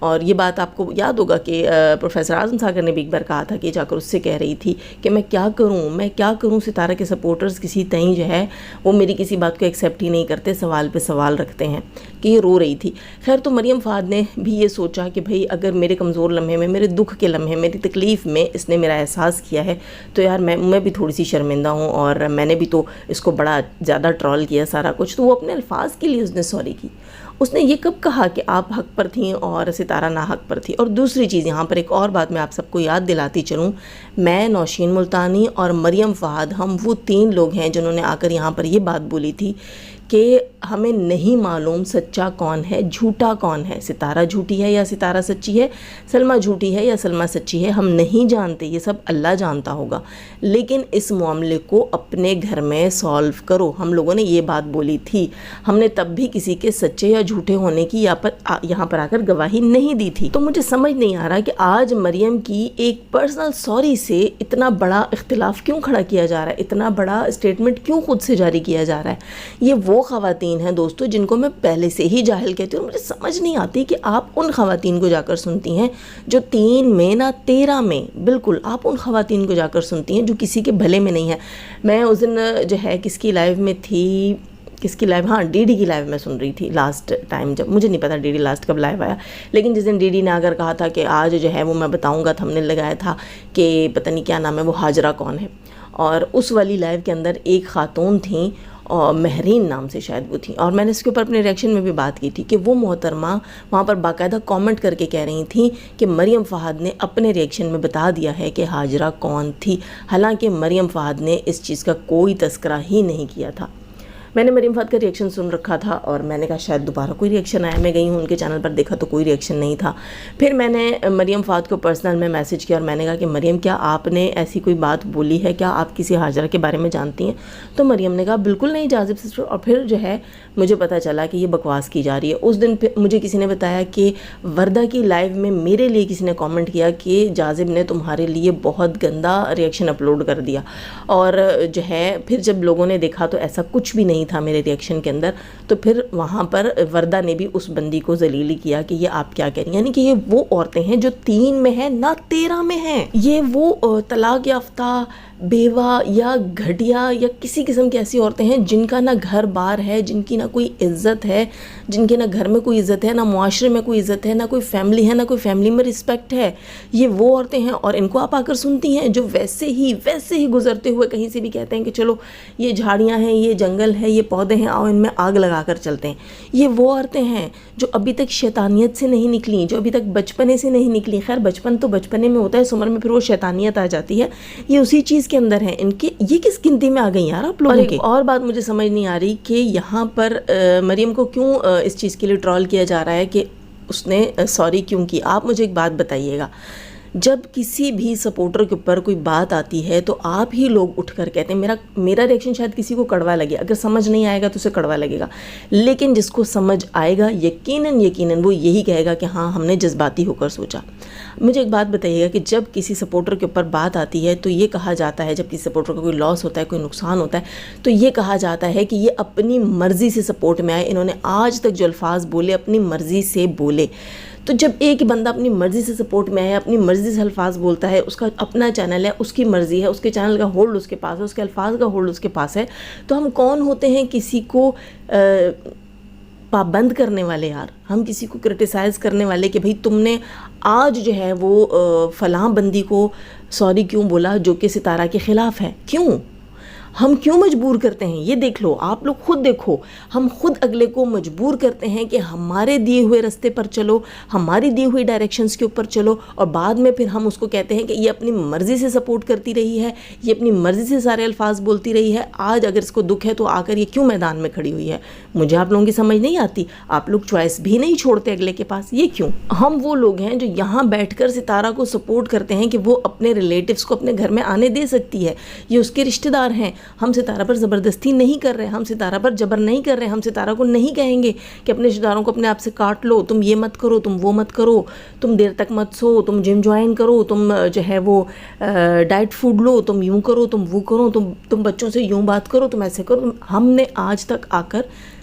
اور یہ بات آپ کو یاد ہوگا کہ پروفیسر اعظم ساگر نے بھی ایک بار کہا تھا کہ جا کر اس سے کہہ رہی تھی کہ میں کیا کروں ستارہ کے سپورٹرز کسی تئیں جو ہے وہ میری کسی بات کو ایکسیپٹ ہی نہیں کرتے، سوال پہ سوال رکھتے ہیں، کہ یہ رو رہی تھی۔ خیر تو مریم فہد نے بھی یہ سوچا کہ بھئی اگر میرے کمزور لمحے میں، میرے دکھ کے لمحے، میری تکلیف میں اس نے میرا احساس کیا ہے تو یار میں بھی تھوڑی سی شرمندہ ہوں، اور میں نے بھی تو اس کو بڑا زیادہ ٹرول کیا سارا کچھ، تو وہ اپنے الفاظ کے لیے اس نے سوری کی۔ اس نے یہ کب کہا کہ آپ حق پر تھیں اور ستارہ ناحق پر تھی؟ اور دوسری چیز یہاں پر ایک اور بات میں آپ سب کو یاد دلاتی چلوں، میں، نوشین ملتانی اور مریم فہد، ہم وہ 3 لوگ ہیں جنہوں نے آ کر یہاں پر یہ بات بولی تھی کہ ہمیں نہیں معلوم سچا کون ہے، جھوٹا کون ہے، ستارہ جھوٹی ہے یا ستارہ سچی ہے، سلمہ جھوٹی ہے یا سلمہ سچی ہے، ہم نہیں جانتے، یہ سب اللہ جانتا ہوگا، لیکن اس معاملے کو اپنے گھر میں سالو کرو۔ ہم لوگوں نے یہ بات بولی تھی، ہم نے تب بھی کسی کے سچے یا جھوٹے ہونے کی یہاں پر آ کر گواہی نہیں دی تھی۔ تو مجھے سمجھ نہیں آ رہا کہ آج مریم کی ایک پرسنل سوری سے اتنا بڑا اختلاف کیوں کھڑا کیا جا رہا ہے، اتنا بڑا اسٹیٹمنٹ کیوں خود سے جاری کیا جا رہا ہے۔ یہ وہ خواتین ہیں دوستو جن کو میں پہلے سے ہی جاہل کہتی ہوں، مجھے سمجھ نہیں آتی کہ آپ ان خواتین کو جا کر سنتی ہیں جو 3 میں نہ 13 میں، بالکل آپ ان خواتین کو جا کر سنتی ہیں جو کسی کے بھلے میں نہیں ہیں۔ میں اس دن جو ہے کس کی لائیو میں تھی، کس کی لائیو، ہاں ڈی ڈی کی لائیو میں سن رہی تھی لاسٹ ٹائم، جب مجھے نہیں پتا ڈی ڈی لاسٹ کب لائیو آیا، لیکن جس دن ڈی ڈی نے اگر کہا تھا کہ آج جو ہے وہ میں بتاؤں گا، تھمبنیل لگایا تھا کہ پتہ نہیں کیا نام ہے، وہ ہاجرہ کون ہے، اور اس والی لائیو کے اندر ایک خاتون تھیں اور مہرین نام سے شاید وہ تھیں، اور میں نے اس کے اوپر اپنے ریئیکشن میں بھی بات کی تھی کہ وہ محترمہ وہاں پر باقاعدہ کامنٹ کر کے کہہ رہی تھیں کہ مریم فہد نے اپنے ریئیکشن میں بتا دیا ہے کہ ہاجرہ کون تھی، حالانکہ مریم فہد نے اس چیز کا کوئی تذکرہ ہی نہیں کیا تھا۔ میں نے مریم فہد کا ریئیکشن سن رکھا تھا اور میں نے کہا شاید دوبارہ کوئی ریئیکشن آیا، میں گئی ہوں ان کے چینل پر، دیکھا تو کوئی ریئیکشن نہیں تھا۔ پھر میں نے مریم فہد کو پرسنل میں میسج کیا اور میں نے کہا کہ مریم کیا آپ نے ایسی کوئی بات بولی ہے، کیا آپ کسی ہاجرہ کے بارے میں جانتی ہیں؟ تو مریم نے کہا بالکل نہیں جاذب سسٹر، اور پھر جو ہے مجھے پتہ چلا کہ یہ بکواس کی جا رہی ہے۔ اس دن مجھے کسی نے بتایا کہ وردہ کی لائیو میں میرے لیے کسی نے کامنٹ کیا کہ جاذب نے تمہارے لیے بہت گندا ریئیکشن اپلوڈ کر دیا، اور جو ہے پھر جب لوگوں نے دیکھا تو ایسا کچھ بھی نہیں تھا میرے ریئیکشن کے اندر، تو پھر وہاں پر وردہ نے بھی اس بندی کو ذلیل کیا کہ یہ آپ کیا کہہ رہی ہیں، یعنی کہ یہ وہ عورتیں ہیں جو 3 میں ہیں نہ 13 میں ہیں، یہ وہ طلاق یافتہ، بیوہ یا گھٹیا یا کسی قسم کی ایسی عورتیں ہیں جن کا نہ گھر بار ہے، جن کی نہ کوئی عزت ہے، جن کے نہ گھر میں کوئی عزت ہے، نہ معاشرے میں کوئی عزت ہے، نہ کوئی فیملی ہے، نہ کوئی فیملی میں رسپیکٹ ہے۔ یہ وہ عورتیں ہیں، اور ان کو آپ آ کر سنتی ہیں جو ویسے ہی گزرتے ہوئے کہیں سے بھی کہتے ہیں کہ چلو یہ جھاڑیاں ہیں، یہ جنگل ہے، یہ پودے ہیں، آؤ ان میں آگ لگا کر چلتے ہیں۔ یہ وہ عورتیں ہیں جو ابھی تک شیطانیت سے نہیں نکلیں، جو ابھی تک بچپنے سے نہیں نکلیں۔ خیر بچپن تو بچپنے میں ہوتا ہے، اس عمر میں پھر وہ شیطانیت آ جاتی ہے، یہ اسی چیز کے اندر ہیں ان کی۔ یہ کس گنتی میں آ گئی یار آپ لوگوں کے؟ اور بات مجھے سمجھ نہیں آ رہی کہ یہاں پر مریم کو کیوں اس چیز کے لیے ٹرول کیا جا رہا ہے کہ اس نے سوری کیوں کی۔ آپ مجھے ایک بات بتائیے گا، جب کسی بھی سپورٹر کے اوپر کوئی بات آتی ہے تو آپ ہی لوگ اٹھ کر کہتے ہیں، میرا ریئیکشن شاید کسی کو کڑوا لگے، اگر سمجھ نہیں آئے گا تو اسے کڑوا لگے گا، لیکن جس کو سمجھ آئے گا یقیناً وہ یہی کہے گا کہ ہاں ہم نے جذباتی ہو کر سوچا۔ مجھے ایک بات بتائیے گا کہ جب کسی سپورٹر کے اوپر بات آتی ہے تو یہ کہا جاتا ہے، جب کسی سپورٹر کا کوئی لاس ہوتا ہے، کوئی نقصان ہوتا ہے، تو یہ کہا جاتا ہے کہ یہ اپنی مرضی سے سپورٹ میں آئے، انہوں نے آج تک جو الفاظ بولے اپنی مرضی سے بولے۔ تو جب ایک بندہ اپنی مرضی سے سپورٹ میں آیا، اپنی مرضی سے الفاظ بولتا ہے، اس کا اپنا چینل ہے، اس کی مرضی ہے، اس کے چینل کا ہولڈ اس کے پاس ہے، اس کے الفاظ کا ہولڈ اس کے پاس ہے، تو ہم کون ہوتے ہیں کسی کو پابند کرنے والے یار؟ ہم کسی کو کرٹیسائز کرنے والے کہ بھئی تم نے آج جو ہے وہ فلاں بندی کو سوری کیوں بولا جو کہ ستارہ کے خلاف ہے؟ کیوں؟ ہم کیوں مجبور کرتے ہیں؟ یہ دیکھ لو، آپ لوگ خود دیکھو، ہم خود اگلے کو مجبور کرتے ہیں کہ ہمارے دیے ہوئے راستے پر چلو، ہماری دی ہوئی ڈائریکشنز کے اوپر چلو، اور بعد میں پھر ہم اس کو کہتے ہیں کہ یہ اپنی مرضی سے سپورٹ کرتی رہی ہے، یہ اپنی مرضی سے سارے الفاظ بولتی رہی ہے، آج اگر اس کو دکھ ہے تو آ کر یہ کیوں میدان میں کھڑی ہوئی ہے؟ مجھے آپ لوگوں کی سمجھ نہیں آتی، آپ لوگ چوائس بھی نہیں چھوڑتے اگلے کے پاس، یہ کیوں؟ ہم وہ لوگ ہیں جو یہاں بیٹھ کر ستارہ کو سپورٹ کرتے ہیں کہ وہ اپنے ریلیٹیوز کو اپنے گھر میں آنے دے سکتی ہے، یہ اس کے رشتہ دار ہیں، ہم ستارہ پر زبردستی نہیں کر رہے، ہم ستارہ پر جبر نہیں کر رہے، ہم ستارہ کو نہیں کہیں گے کہ اپنے رشتہ داروں کو اپنے آپ سے کاٹ لو، تم یہ مت کرو، تم وہ مت کرو، تم دیر تک مت سو، تم جم جوائن کرو، تم جو ہے وہ ڈائٹ فوڈ لو، تم یوں کرو، تم وہ کرو، تم بچوں سے یوں بات کرو، تم ایسے کرو۔ ہم نے آج تک آ کر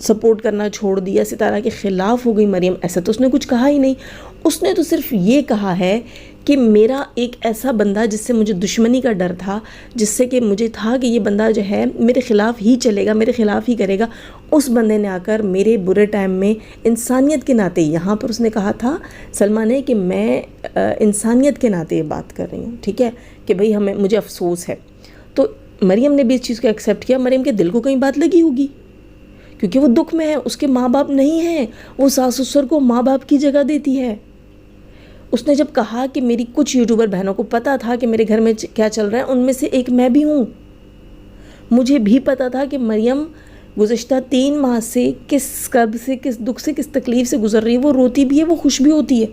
سپورٹ کرنا چھوڑ دیا، ستارہ کے خلاف ہو گئی مریم، ایسا تو اس نے کچھ کہا ہی نہیں. اس نے تو صرف یہ کہا ہے کہ میرا ایک ایسا بندہ جس سے مجھے دشمنی کا ڈر تھا، جس سے کہ مجھے تھا کہ یہ بندہ جو ہے میرے خلاف ہی چلے گا، میرے خلاف ہی کرے گا، اس بندے نے آ کر میرے برے ٹائم میں انسانیت کے ناطے، یہاں پر اس نے کہا تھا سلمہ نے کہ میں انسانیت کے ناطے یہ بات کر رہی ہوں، ٹھیک ہے، کہ بھئی مجھے افسوس ہے. تو مریم نے بھی اس چیز کو ایکسیپٹ کیا. مریم کے دل کو کہیں بات لگی ہوگی کیونکہ وہ دکھ میں ہے، اس کے ماں باپ نہیں ہیں، وہ ساس سسر کو ماں باپ کی جگہ دیتی ہے. اس نے جب کہا کہ میری کچھ یوٹیوبر بہنوں کو پتہ تھا کہ میرے گھر میں کیا چل رہا ہے، ان میں سے ایک میں بھی ہوں، مجھے بھی پتہ تھا کہ مریم گزشتہ 3 ماہ سے کس کرب سے، کس دکھ سے، کس تکلیف سے گزر رہی ہے. وہ روتی بھی ہے، وہ خوش بھی ہوتی ہے.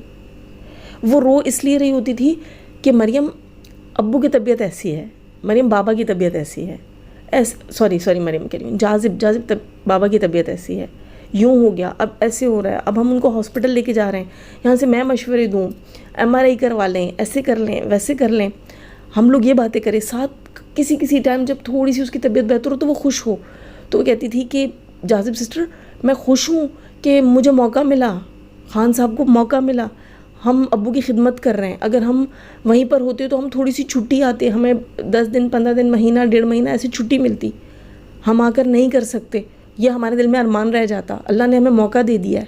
وہ رو اس لیے رہی ہوتی تھی کہ مریم ابو کی طبیعت ایسی ہے، مریم بابا کی طبیعت ایسی ہے، سوری مریم کہہ رہی ہوں، جاذب بابا کی طبیعت ایسی ہے، یوں ہو گیا، اب ایسے ہو رہا ہے، اب ہم ان کو ہاسپٹل لے کے جا رہے ہیں، یہاں سے میں مشورے دوں، MRI کروا لیں، ایسے کر لیں، ویسے کر لیں، ہم لوگ یہ باتیں کریں. ساتھ کسی ٹائم جب تھوڑی سی اس کی طبیعت بہتر ہو تو وہ خوش ہو، تو وہ کہتی تھی کہ جاذب سسٹر میں خوش ہوں کہ مجھے موقع ملا، خان صاحب کو موقع ملا، ہم ابو کی خدمت کر رہے ہیں. اگر ہم وہیں پر ہوتے تو ہم تھوڑی سی چھٹی آتے، ہمیں 10 دن 15 دن، مہینہ 1.5 مہینہ ایسی چھٹی ملتی، ہم آ کر نہیں کر سکتے، یہ ہمارے دل میں ارمان رہ جاتا. اللہ نے ہمیں موقع دے دیا ہے.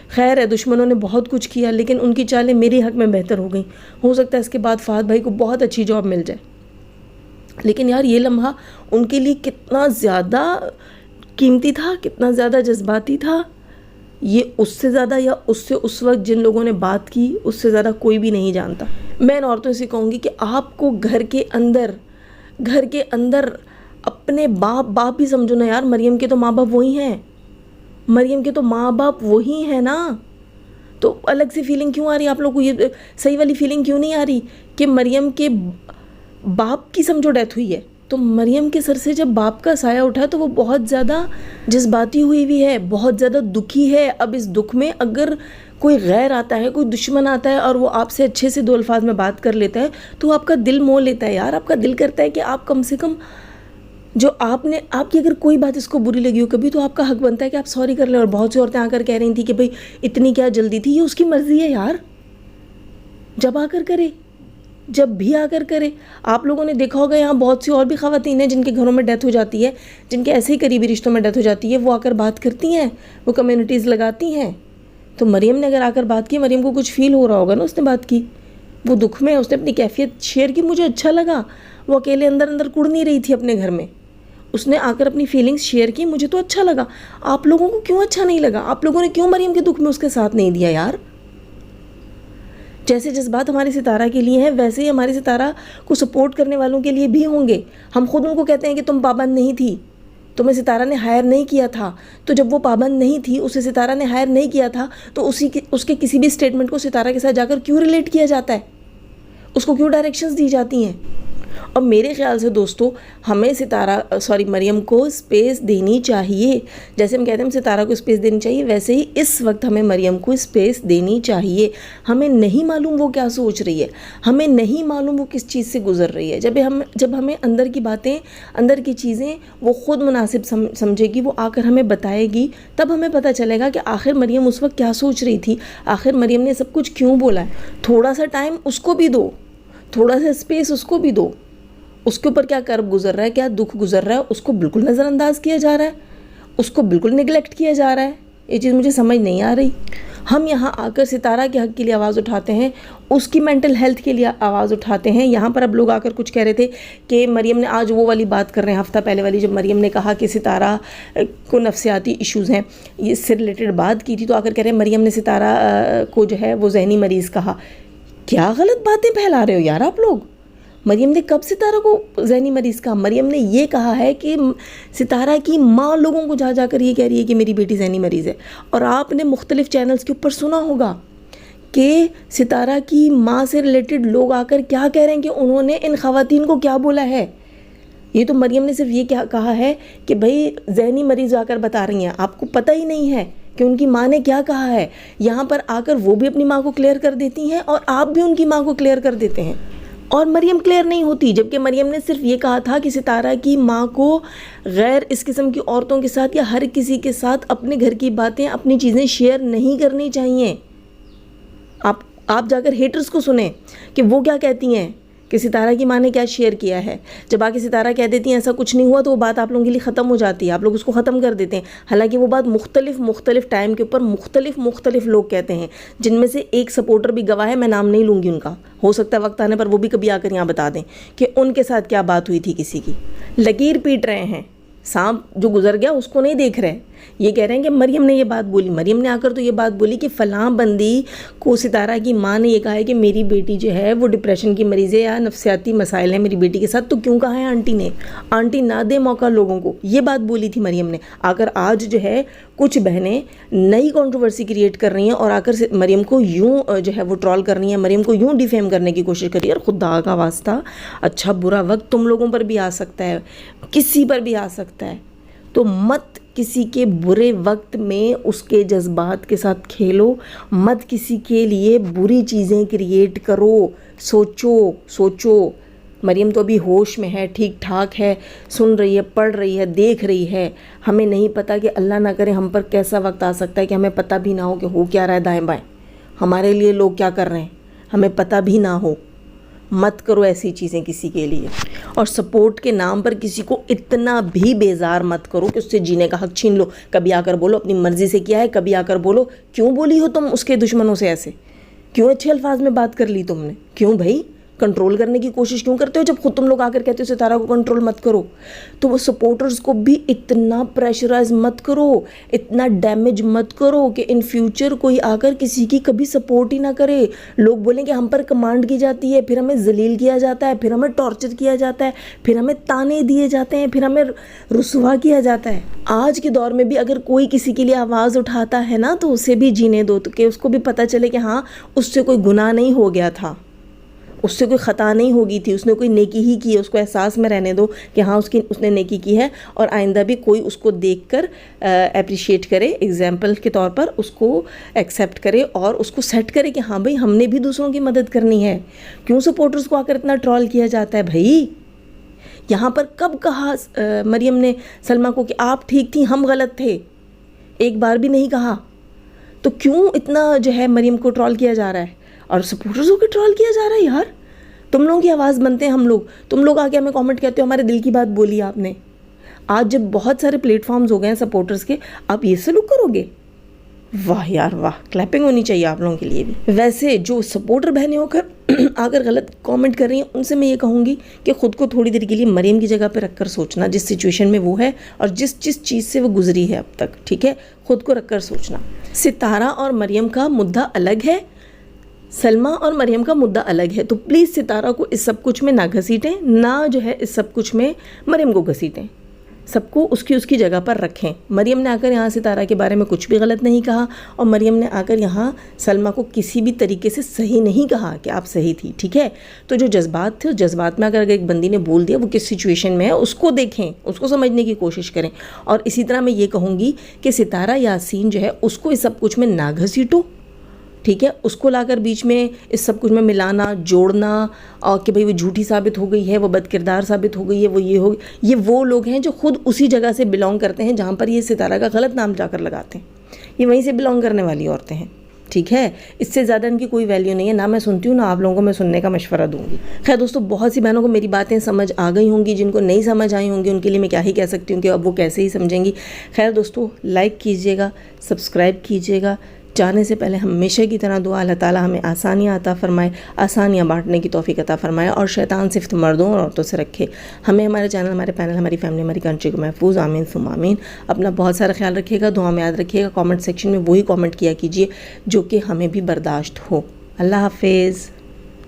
خیر ہے، دشمنوں نے بہت کچھ کیا لیکن ان کی چالیں میری حق میں بہتر ہو گئیں. ہو سکتا ہے اس کے بعد فہد بھائی کو بہت اچھی جاب مل جائے، لیکن یار یہ لمحہ ان کے لیے کتنا زیادہ قیمتی تھا، کتنا زیادہ جذباتی تھا، یہ اس سے زیادہ یا اس سے اس وقت جن لوگوں نے بات کی اس سے زیادہ کوئی بھی نہیں جانتا. میں ان عورتوں سے کہوں گی کہ آپ کو گھر کے اندر اپنے باپ ہی سمجھو نا یار. مریم کے تو ماں باپ وہی ہیں، مریم کے تو ماں باپ وہی ہیں نا. تو الگ سی فیلنگ کیوں آ رہی ہے آپ لوگوں کو؟ یہ صحیح والی فیلنگ کیوں نہیں آ رہی کہ مریم کے باپ کی سمجھو ڈیتھ ہوئی ہے؟ تو مریم کے سر سے جب باپ کا سایہ اٹھا تو وہ بہت زیادہ جذباتی ہوئی ہے، بہت زیادہ دکھی ہے. اب اس دکھ میں اگر کوئی غیر آتا ہے، کوئی دشمن آتا ہے اور وہ آپ سے اچھے سے 2 الفاظ میں بات کر لیتا ہے تو آپ کا دل موہ لیتا ہے یار. آپ کا دل کرتا ہے کہ آپ کم سے کم جو آپ کی اگر کوئی بات اس کو بری لگی ہو کبھی تو آپ کا حق بنتا ہے کہ آپ سوری کر لیں. اور بہت سی عورتیں آ کر کہہ رہی تھیں کہ بھئی اتنی کیا جلدی تھی. یہ اس کی مرضی ہے یار، جب آ کر کرے، جب بھی آ کر کرے. آپ لوگوں نے دیکھا ہوگا یہاں بہت سی اور بھی خواتین ہیں جن کے گھروں میں ڈیتھ ہو جاتی ہے، جن کے ایسے ہی قریبی رشتوں میں ڈیتھ ہو جاتی ہے، وہ آ کر بات کرتی ہیں، وہ کمیونٹیز لگاتی ہیں. تو مریم نے اگر آ کر بات کی، مریم کو کچھ فیل ہو رہا ہوگا نا، اس نے بات کی، وہ دکھ میں، اس نے اپنی کیفیت شیئر کی، مجھے اچھا لگا. وہ اکیلے اندر کڑ نہیں رہی تھی اپنے گھر میں، اس نے آ کر اپنی فیلنگز شیئر کی، مجھے تو اچھا لگا. آپ لوگوں کو کیوں اچھا نہیں لگا؟ آپ لوگوں نے کیوں مریم کے دکھ میں اس کے ساتھ نہیں دیا یار؟ جیسے جذبات ہمارے ستارہ کے لیے ہیں ویسے ہی ہمارے ستارہ کو سپورٹ کرنے والوں کے لیے بھی ہوں گے. ہم خود ان کو کہتے ہیں کہ تم پابند نہیں تھی، تمہیں ستارہ نے ہائر نہیں کیا تھا. تو جب وہ پابند نہیں تھی، اسے ستارہ نے ہائر نہیں کیا تھا، تو اس کے کسی بھی اسٹیٹمنٹ کو ستارہ کے ساتھ جا کر کیوں ریلیٹ کیا جاتا ہے؟ اس کو کیوں ڈائریکشنز دی جاتی ہیں؟ اور میرے خیال سے دوستو ہمیں مریم کو اسپیس دینی چاہیے. جیسے ہم کہتے ہیں ہم ستارہ کو اسپیس دینی چاہیے، ویسے ہی اس وقت ہمیں مریم کو اسپیس دینی چاہیے. ہمیں نہیں معلوم وہ کیا سوچ رہی ہے، ہمیں نہیں معلوم وہ کس چیز سے گزر رہی ہے. جب ہمیں اندر کی باتیں، اندر کی چیزیں وہ خود مناسب سمجھے گی، وہ آ کر ہمیں بتائے گی، تب ہمیں پتہ چلے گا کہ آخر مریم اس وقت کیا سوچ رہی تھی، آخر مریم نے سب کچھ کیوں بولا ہے. تھوڑا سا ٹائم اس کو بھی دو، تھوڑا سا اسپیس اس کو بھی دو. اس کے اوپر کیا کرب گزر رہا ہے، کیا دکھ گزر رہا ہے، اس کو بالکل نظر انداز کیا جا رہا ہے، اس کو بالکل نگلیکٹ کیا جا رہا ہے. یہ چیز مجھے سمجھ نہیں آ رہی. ہم یہاں آ کر ستارہ کے حق کے لیے آواز اٹھاتے ہیں، اس کی مینٹل ہیلتھ کے لیے آواز اٹھاتے ہیں. یہاں پر اب لوگ آ کر کچھ کہہ رہے تھے کہ مریم نے آج وہ والی بات کر رہے ہیں، ہفتہ پہلے والی، جب مریم نے کہا کہ ستارہ کو نفسیاتی ایشوز ہیں، اس سے ریلیٹڈ بات کی تھی، تو آ کر کہہ رہے ہیں مریم نے ستارہ کو جو ہے وہ ذہنی مریض کہا. کیا غلط باتیں پھیلا رہے ہو یار آپ لوگ. مریم نے کب ستارہ کو ذہنی مریض کہا؟ مریم نے یہ کہا ہے کہ ستارہ کی ماں لوگوں کو جا کر یہ کہہ رہی ہے کہ میری بیٹی ذہنی مریض ہے. اور آپ نے مختلف چینلز کے اوپر سنا ہوگا کہ ستارہ کی ماں سے ریلیٹڈ لوگ آ کر کیا کہہ رہے ہیں کہ انہوں نے ان خواتین کو کیا بولا ہے. یہ تو مریم نے صرف یہ کہا ہے کہ بھئی ذہنی مریض آ کر بتا رہی ہیں، آپ کو پتہ ہی نہیں ہے کہ ان کی ماں نے کیا کہا ہے. یہاں پر آ کر وہ بھی اپنی ماں کو کلیئر کر دیتی ہیں اور آپ بھی ان کی ماں کو کلیئر کر دیتے ہیں. اور مریم کلیئر نہیں ہوتی، جبکہ مریم نے صرف یہ کہا تھا کہ ستارہ کی ماں کو غیر اس قسم کی عورتوں کے ساتھ یا ہر کسی کے ساتھ اپنے گھر کی باتیں، اپنی چیزیں شیئر نہیں کرنی چاہیے۔ آپ جا کر ہیٹرز کو سنیں کہ وہ کیا کہتی ہیں کہ ستارہ کی ماں نے کیا شیئر کیا ہے۔ جب آ کے ستارہ کہہ دیتی ہیں ایسا کچھ نہیں ہوا تو وہ بات آپ لوگوں کے لیے ختم ہو جاتی ہے، آپ لوگ اس کو ختم کر دیتے ہیں، حالانکہ وہ بات مختلف ٹائم کے اوپر مختلف لوگ کہتے ہیں، جن میں سے ایک سپورٹر بھی گواہ ہے، میں نام نہیں لوں گی ان کا، ہو سکتا ہے وقت آنے پر وہ بھی کبھی آ کر یہاں بتا دیں کہ ان کے ساتھ کیا بات ہوئی تھی کسی کی۔ لکیر پیٹ رہے ہیں، سانپ جو گزر گیا اس کو نہیں دیکھ رہے، یہ کہہ رہے ہیں کہ مریم نے یہ بات بولی، مریم نے آ کر تو یہ بات بولی کہ فلاں بندی کو ستارہ کی ماں نے یہ کہا ہے کہ میری بیٹی جو ہے وہ ڈپریشن کی مریض ہے یا نفسیاتی مسائل ہیں میری بیٹی کے ساتھ، تو کیوں کہا ہے آنٹی نے؟ آنٹی نہ دے موقع لوگوں کو، یہ بات بولی تھی مریم نے۔ آ کر آج جو ہے کچھ بہنیں نئی کنٹروورسی کریٹ کر رہی ہیں اور آ کر مریم کو یوں جو ہے وہ ٹرول کر رہی ہیں، مریم کو یوں ڈیفیم کرنے کی کوشش کر رہی ہے۔ اور خدا کا واسطہ، اچھا برا وقت تم لوگوں پر بھی آ سکتا ہے، کسی پر بھی آ سکتا ہے، تو مت کسی کے برے وقت میں اس کے جذبات کے ساتھ کھیلو، مت کسی کے لیے بری چیزیں کریٹ کرو۔ سوچو مریم تو ابھی ہوش میں ہے، ٹھیک ٹھاک ہے، سن رہی ہے، پڑھ رہی ہے، دیکھ رہی ہے۔ ہمیں نہیں پتہ کہ اللہ نہ کرے ہم پر کیسا وقت آ سکتا ہے کہ ہمیں پتہ بھی نہ ہو کہ ہو کیا رہا ہے دائیں بائیں، ہمارے لیے لوگ کیا کر رہے ہیں، ہمیں پتہ بھی نہ ہو۔ مت کرو ایسی چیزیں کسی کے لیے، اور سپورٹ کے نام پر کسی کو اتنا بھی بیزار مت کرو کہ اس سے جینے کا حق چھین لو۔ کبھی آ کر بولو اپنی مرضی سے کیا ہے، کبھی آ کر بولو کیوں بولی ہو تم اس کے دشمنوں سے ایسے، کیوں اچھے الفاظ میں بات کر لی تم نے، کیوں بھائی کنٹرول کرنے کی کوشش کیوں کرتے ہو جب خود تم لوگ آ کر کہتے ہو ستارہ کو کنٹرول مت کرو؟ تو وہ سپورٹرز کو بھی اتنا پریشرائز مت کرو، اتنا ڈیمیج مت کرو کہ ان فیوچر کوئی آ کر کسی کی کبھی سپورٹ ہی نہ کرے۔ لوگ بولیں کہ ہم پر کمانڈ کی جاتی ہے، پھر ہمیں ذلیل کیا جاتا ہے، پھر ہمیں ٹارچر کیا جاتا ہے، پھر ہمیں تانے دیے جاتے ہیں، پھر ہمیں رسوا کیا جاتا ہے۔ آج کے دور میں بھی اگر کوئی کسی کے لیے آواز اٹھاتا ہے نا تو اسے بھی جینے دو، تو کہ اس کو بھی پتہ چلے کہ ہاں اس سے کوئی گناہ نہیں ہو گیا تھا، اس سے کوئی خطا نہیں ہوگی تھی، اس نے کوئی نیکی ہی کی ہے، اس کو احساس میں رہنے دو کہ ہاں اس نے نیکی کی ہے، اور آئندہ بھی کوئی اس کو دیکھ کر اپریشیٹ کرے، ایگزامپل کے طور پر اس کو ایکسیپٹ کرے اور اس کو سیٹ کرے کہ ہاں بھائی ہم نے بھی دوسروں کی مدد کرنی ہے۔ کیوں سپورٹرز کو آ کر اتنا ٹرول کیا جاتا ہے بھائی؟ یہاں پر کب کہا مریم نے سلمیٰ کو کہ آپ ٹھیک تھیں ہم غلط تھے؟ ایک بار بھی نہیں کہا، تو کیوں اتنا جو ہے مریم کو ٹرول کیا جا رہا ہے اور سپورٹرزوں کو ٹرول کیا جا رہا ہے؟ یار تم لوگوں کی آواز بنتے ہیں ہم لوگ، تم لوگ آگے ہمیں کامنٹ کہتے ہو ہمارے دل کی بات بولی آپ نے۔ آج جب بہت سارے پلیٹ فارمز ہو گئے ہیں سپورٹرز کے، آپ یہ سلوک کرو گے؟ واہ یار واہ، کلیپنگ ہونی چاہیے آپ لوگوں کے لیے بھی۔ ویسے جو سپورٹر بہنیں ہو کر آ کر غلط کامنٹ کر رہی ہیں ان سے میں یہ کہوں گی کہ خود کو تھوڑی دیر کے لیے مریم کی جگہ پہ رکھ کر سوچنا، جس سچویشن میں وہ ہے اور جس چیز سے وہ گزری ہے اب تک، ٹھیک ہے، خود کو رکھ کر سوچنا۔ ستارہ اور مریم کا مدعا الگ ہے، سلمیٰ اور مریم کا مدعا الگ ہے، تو پلیز ستارہ کو اس سب کچھ میں نہ گھسیٹیں، نہ جو ہے اس سب کچھ میں مریم کو گھسیٹیں، سب کو اس کی جگہ پر رکھیں۔ مریم نے آ کر یہاں ستارہ کے بارے میں کچھ بھی غلط نہیں کہا، اور مریم نے آ کر یہاں سلمیٰ کو کسی بھی طریقے سے صحیح نہیں کہا کہ آپ صحیح تھی، ٹھیک ہے۔ تو جو جذبات تھے اس جذبات میں اگر ایک بندی نے بول دیا، وہ کس سچویشن میں ہے اس کو دیکھیں، اس کو سمجھنے کی کوشش کریں۔ اور اسی طرح میں یہ کہوں گی کہ ستارہ یاسین جو ہے اس کو اس سب کچھ میں نہ گھسیٹو، ٹھیک ہے، اس کو لا کر بیچ میں اس سب کچھ میں ملانا جوڑنا، اور کہ بھئی وہ جھوٹی ثابت ہو گئی ہے، وہ بد کردار ثابت ہو گئی ہے، وہ یہ ہو گئی، یہ وہ لوگ ہیں جو خود اسی جگہ سے بلونگ کرتے ہیں جہاں پر یہ ستارہ کا غلط نام جا کر لگاتے ہیں، یہ وہیں سے بلونگ کرنے والی عورتیں ہیں، ٹھیک ہے۔ اس سے زیادہ ان کی کوئی ویلیو نہیں ہے، نہ میں سنتی ہوں نہ آپ لوگوں کو میں سننے کا مشورہ دوں گی۔ خیر دوستو، بہت سی بہنوں کو میری باتیں سمجھ آ گئی ہوں گی، جن کو نہیں سمجھ آئی ہوں گی ان کے لیے میں کیا ہی کہہ سکتی ہوں کہ اب وہ کیسے ہی سمجھیں گی۔ خیر دوستو، لائک کیجئے گا، سبسکرائب کیجئے گا۔ جانے سے پہلے ہمیشہ کی طرح دعا اللہ تعالیٰ ہمیں آسانیاں عطا فرمائے، آسانیاں بانٹنے کی توفیق عطا فرمائے، اور شیطان صفت مردوں اور عورتوں سے رکھے۔ ہمیں، ہمارے چینل، ہمارے پینل، ہماری فیملی، ہماری کنٹری کو محفوظ، آمین ثم آمین۔ اپنا بہت سارا خیال رکھیے گا، دعا میں یاد رکھیے گا، کامنٹ سیکشن میں وہی کامنٹ کیا کیجیے جو کہ ہمیں بھی برداشت ہو۔ اللہ حافظ۔